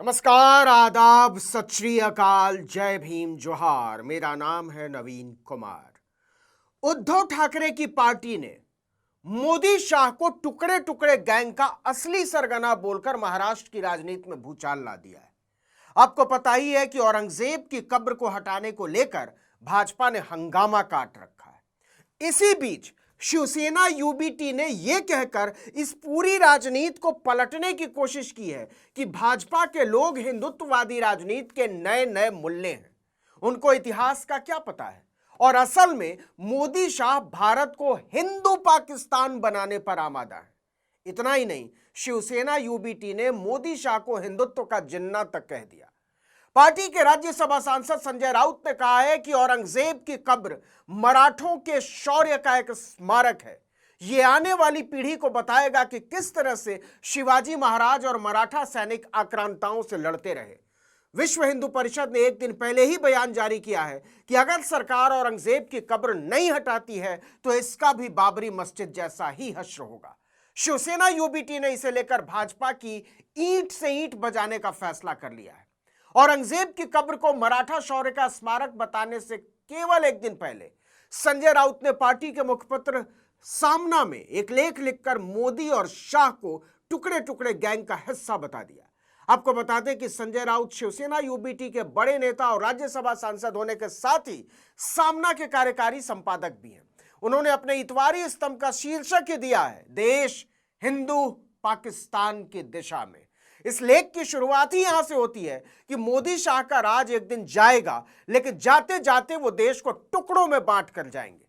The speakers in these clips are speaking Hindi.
नमस्कार, आदाब, सत श्री अकाल, जय भीम, जोहार। मेरा नाम है नवीन कुमार। उद्धव ठाकरे की पार्टी ने मोदी शाह को टुकड़े टुकड़े गैंग का असली सरगना बोलकर महाराष्ट्र की राजनीति में भूचाल ला दिया है। आपको पता ही है कि औरंगजेब की कब्र को हटाने को लेकर भाजपा ने हंगामा काट रखा है। इसी बीच शिवसेना यूबीटी ने यह कहकर इस पूरी राजनीति को पलटने की कोशिश की है कि भाजपा के लोग हिंदुत्ववादी राजनीति के नए नए मुल्ले हैं, उनको इतिहास का क्या पता है और असल में मोदी शाह भारत को हिंदू पाकिस्तान बनाने पर आमादा है। इतना ही नहीं, शिवसेना यूबीटी ने मोदी शाह को हिंदुत्व का जिन्ना तक कह दिया। पार्टी के राज्यसभा सांसद संजय राउत ने कहा है कि औरंगजेब की कब्र मराठों के शौर्य का एक स्मारक है। यह आने वाली पीढ़ी को बताएगा कि किस तरह से शिवाजी महाराज और मराठा सैनिक आक्रांताओं से लड़ते रहे। विश्व हिंदू परिषद ने एक दिन पहले ही बयान जारी किया है कि अगर सरकार औरंगजेब की कब्र नहीं हटाती है तो इसका भी बाबरी मस्जिद जैसा ही हश्र होगा। शिवसेना यूबीटी ने इसे लेकर भाजपा की ईंट से ईंट बजाने का फैसला कर लिया है। औरंगजेब की कब्र को मराठा शौर्य का स्मारक बताने से केवल एक दिन पहले संजय राउत ने पार्टी के मुखपत्र सामना में एक लेख लिखकर मोदी और शाह को टुकड़े टुकड़े गैंग का हिस्सा बता दिया। आपको बता दें कि संजय राउत शिवसेना यूबीटी के बड़े नेता और राज्यसभा सांसद होने के साथ ही सामना के कार्यकारी संपादक भी हैं। उन्होंने अपने इतवारी स्तंभ का शीर्षक ही दिया है, देश हिंदू पाकिस्तान की दिशा में। इस लेख की शुरुआत ही यहां से होती है कि मोदी शाह का राज एक दिन जाएगा, लेकिन जाते जाते वो देश को टुकड़ों में बांट कर जाएंगे।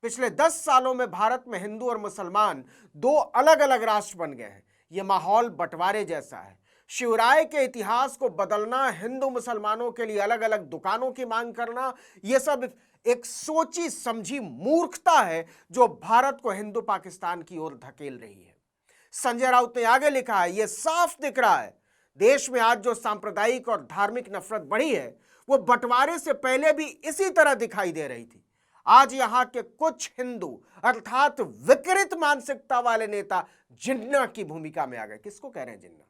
पिछले 10 सालों में भारत में हिंदू और मुसलमान दो अलग अलग राष्ट्र बन गए हैं। यह माहौल बंटवारे जैसा है। शिवराय के इतिहास को बदलना, हिंदू मुसलमानों के लिए अलग अलग दुकानों की मांग करना, यह सब एक सोची समझी मूर्खता है जो भारत को हिंदू पाकिस्तान की ओर धकेल रही है। संजय राउत ने आगे लिखा है, यह साफ दिख रहा है देश में आज जो सांप्रदायिक और धार्मिक नफरत बढ़ी है वो बंटवारे से पहले भी इसी तरह दिखाई दे रही थी। आज यहां के कुछ हिंदू अर्थात विकृत मानसिकता वाले नेता जिन्ना की भूमिका में आ गए। किसको कह रहे हैं जिन्ना?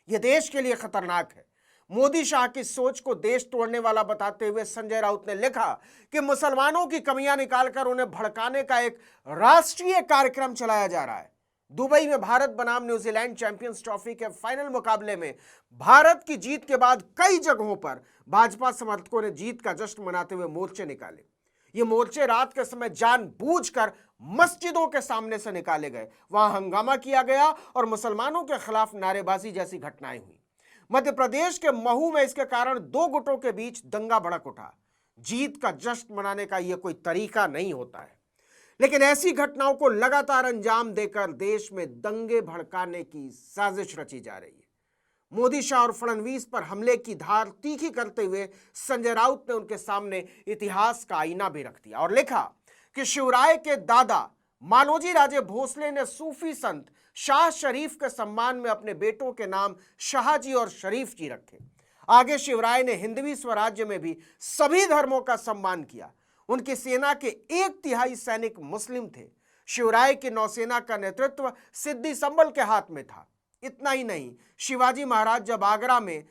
यह देश के लिए खतरनाक है। मोदी शाह की सोच को देश तोड़ने वाला बताते हुए संजय राउत ने लिखा कि मुसलमानों की कमियां निकालकर उन्हें भड़काने का एक राष्ट्रीय कार्यक्रम चलाया जा रहा है। दुबई में भारत बनाम न्यूजीलैंड चैंपियंस ट्रॉफी के फाइनल मुकाबले में भारत की जीत के बाद कई जगहों पर भाजपा समर्थकों ने जीत का जश्न मनाते हुए मोर्चे निकाले। ये मोर्चे रात के समय जानबूझकर मस्जिदों के सामने से निकाले गए। वहां हंगामा किया गया और मुसलमानों के खिलाफ नारेबाजी जैसी घटनाएं हुई। मध्य प्रदेश के महू में इसके कारण दो गुटों के बीच दंगा भड़क उठा। जीत का जश्न मनाने का यह कोई तरीका नहीं होता है, लेकिन ऐसी घटनाओं को लगातार अंजाम देकर देश में दंगे भड़काने की साजिश रची जा रही है। मोदी शाह और फडणवीस पर हमले की धार तीखी करते हुए संजय राउत ने उनके सामने इतिहास का आईना भी रख दिया और लिखा कि शिवराय के दादा मालोजी राजे भोसले ने सूफी संत शाह शरीफ के सम्मान में अपने बेटों के नाम शाहजी और शरीफ जी रखे। आगे शिवराय ने हिंदवी स्वराज्य में भी सभी धर्मों का सम्मान किया। उनकी सेना के 1/3 सैनिक मुस्लिम थे। शिवराय की नौसेना का नेतृत्व सिद्दी संबल के हाथ में था। इतना ही नहीं, शिवाजी महाराज जब आगरा में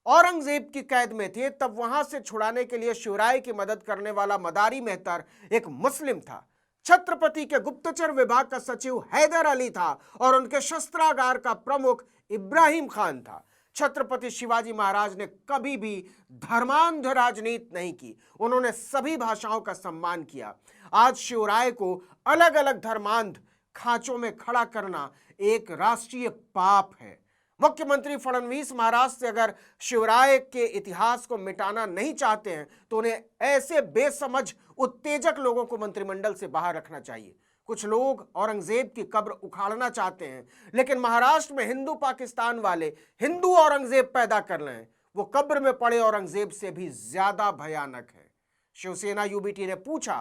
औरंगजेब की कैद में थे तब वहां से छुड़ाने के लिए शिवराय की मदद करने वाला मदारी मेहतर एक मुस्लिम था। छत्रपति के गुप्तचर विभाग का सचिव हैदर अली था और उनके शस्त्रागार का प्रमुख इब्राहिम खान था। छत्रपति शिवाजी महाराज ने कभी भी धर्मांध राजनीति नहीं की। उन्होंने सभी भाषाओं का सम्मान किया। आज शिवराय को अलग अलग धर्मांध खांचों में खड़ा करना एक राष्ट्रीय पाप है। मुख्यमंत्री फडणवीस महाराज से अगर शिवराय के इतिहास को मिटाना नहीं चाहते हैं तो उन्हें ऐसे बेसमझ उत्तेजक लोगों को मंत्रिमंडल से बाहर रखना चाहिए। कुछ लोग औरंगजेब की कब्र उखाड़ना चाहते हैं, लेकिन महाराष्ट्र में हिंदू पाकिस्तान वाले हिंदू औरंगजेब पैदा कर रहे हैं। वो कब्र में पड़े औरंगजेब से भी ज्यादा भयानक है। शिवसेना यूबीटी ने पूछा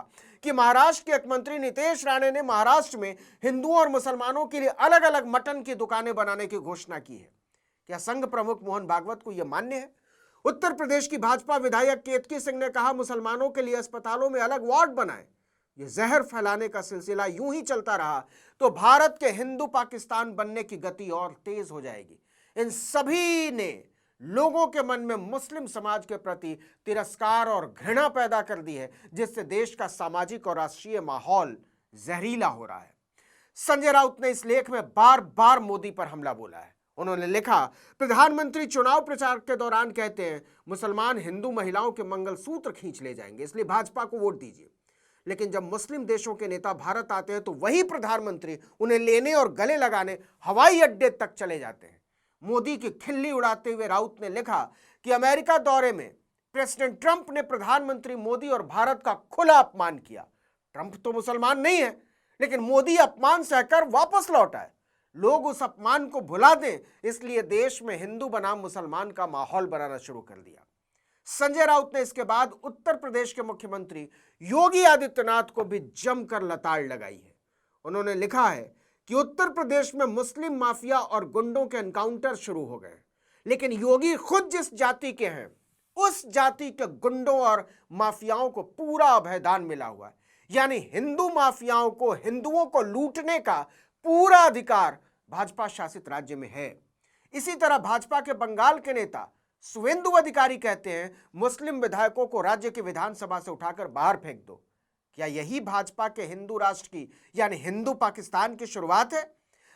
कि महाराष्ट्र के एक मंत्री नितेश राणे ने महाराष्ट्र में हिंदुओं और मुसलमानों के लिए अलग अलग मटन की दुकानें बनाने की घोषणा की है। क्या संघ प्रमुख मोहन भागवत को यह मान्य है? उत्तर प्रदेश की भाजपा विधायक केतकी सिंह ने कहा, मुसलमानों के लिए अस्पतालों में अलग वार्ड बनाएं। यह जहर फैलाने का सिलसिला यूं ही चलता रहा तो भारत के हिंदू पाकिस्तान बनने की गति और तेज हो जाएगी। इन सभी ने लोगों के मन में मुस्लिम समाज के प्रति तिरस्कार और घृणा पैदा कर दी है, जिससे देश का सामाजिक और राष्ट्रीय माहौल जहरीला हो रहा है। संजय राउत ने इस लेख में बार बार मोदी पर हमला बोला है। उन्होंने लिखा, प्रधानमंत्री चुनाव प्रचार के दौरान कहते हैं मुसलमान हिंदू महिलाओं के मंगलसूत्र खींच ले जाएंगे, इसलिए भाजपा को वोट दीजिए। लेकिन जब मुस्लिम देशों के नेता भारत आते हैं तो वही प्रधानमंत्री उन्हें लेने और गले लगाने हवाई अड्डे तक चले जाते हैं। मोदी की खिल्ली उड़ाते हुए राउत ने लिखा कि अमेरिका दौरे में प्रेसिडेंट ट्रंप ने प्रधानमंत्री मोदी और भारत का खुला अपमान किया। ट्रंप तो मुसलमान नहीं है, लेकिन मोदी अपमान सहकर वापस लौटा है। लोग उस अपमान को भुला दें, इसलिए देश में हिंदू बनाम मुसलमान का माहौल बनाना शुरू कर दिया। संजय राउत ने इसके बाद उत्तर प्रदेश के मुख्यमंत्री योगी आदित्यनाथ को भी जमकर लताड़ लगाई है। उन्होंने लिखा है कि उत्तर प्रदेश में मुस्लिम माफिया और गुंडों के एनकाउंटर शुरू हो गए, लेकिन योगी खुद जिस जाति के हैं उस जाति के गुंडों और माफियाओं को पूरा अभयदान मिला हुआ है। यानी हिंदू माफियाओं को, हिंदुओं को लूटने का पूरा अधिकार भाजपा शासित राज्य में है। इसी तरह भाजपा के बंगाल के नेता सुवेंदु अधिकारी कहते हैं मुस्लिम विधायकों को राज्य की विधानसभा से उठाकर बाहर फेंक दो। क्या यही भाजपा के हिंदू राष्ट्र की यानी हिंदू पाकिस्तान की शुरुआत है?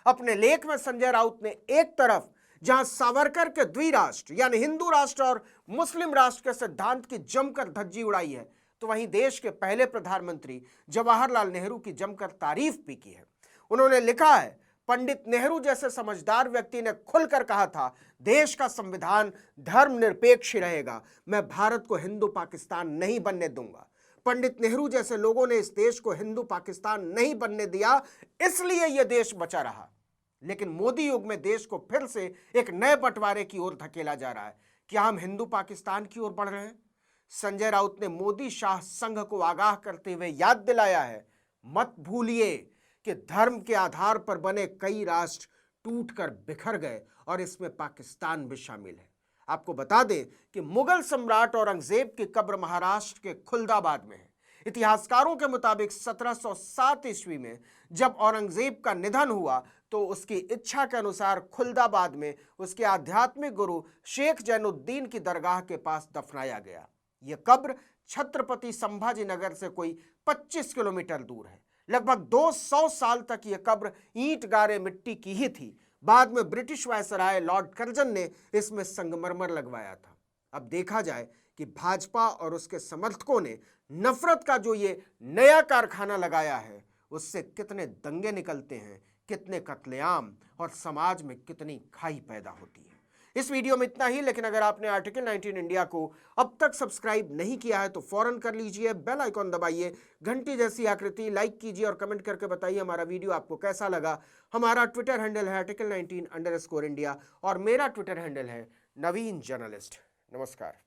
अपने लेख में संजय राउत ने एक तरफ जहां सावरकर के द्विराष्ट्र यानी हिंदू राष्ट्र और मुस्लिम राष्ट्र के सिद्धांत की जमकर धज्जी उड़ाई है, तो वहीं देश के पहले प्रधानमंत्री जवाहरलाल नेहरू की जमकर तारीफ भी की है। उन्होंने लिखा है, पंडित नेहरू जैसे समझदार व्यक्ति ने खुलकर कहा था देश का संविधान धर्मनिरपेक्ष ही रहेगा, मैं भारत को हिंदू पाकिस्तान नहीं बनने दूंगा। पंडित नेहरू जैसे लोगों ने इस देश को हिंदू पाकिस्तान नहीं बनने दिया, इसलिए यह देश बचा रहा। लेकिन मोदी युग में देश को फिर से एक नए बंटवारे की ओर धकेला जा रहा है। क्या हम हिंदू पाकिस्तान की ओर बढ़ रहे हैं? संजय राउत ने मोदी शाह संघ को आगाह करते हुए याद दिलाया है, मत भूलिए कि धर्म के आधार पर बने कई राष्ट्र टूटकर बिखर गए और इसमें पाकिस्तान भी शामिल है। आपको बता दें कि मुगल सम्राट औरंगजेब की कब्र महाराष्ट्र के खुलदाबाद में है। इतिहासकारों के मुताबिक 1707 ईस्वी में जब औरंगजेब का निधन हुआ तो उसकी इच्छा के अनुसार खुलदाबाद में उसके आध्यात्मिक गुरु शेख जैनुद्दीन की दरगाह के पास दफनाया गया। यह कब्र छत्रपति संभाजी नगर से कोई 25 किलोमीटर दूर है। लगभग 200 साल तक यह कब्र ईंट गारे मिट्टी की ही थी। बाद में ब्रिटिश वायसराय लॉर्ड कर्जन ने इसमें संगमरमर लगवाया था। अब देखा जाए कि भाजपा और उसके समर्थकों ने नफरत का जो ये नया कारखाना लगाया है, उससे कितने दंगे निकलते हैं, कितने कत्लेआम और समाज में कितनी खाई पैदा होती है। इस वीडियो में इतना ही, लेकिन अगर आपने आर्टिकल 19 इंडिया को अब तक सब्सक्राइब नहीं किया है तो फौरन कर लीजिए, बेल आइकॉन दबाइए, घंटी जैसी आकृति लाइक कीजिए और कमेंट करके बताइए हमारा वीडियो आपको कैसा लगा। हमारा ट्विटर हैंडल है article19_India और मेरा ट्विटर हैंडल है नवीन जर्नलिस्ट। नमस्कार।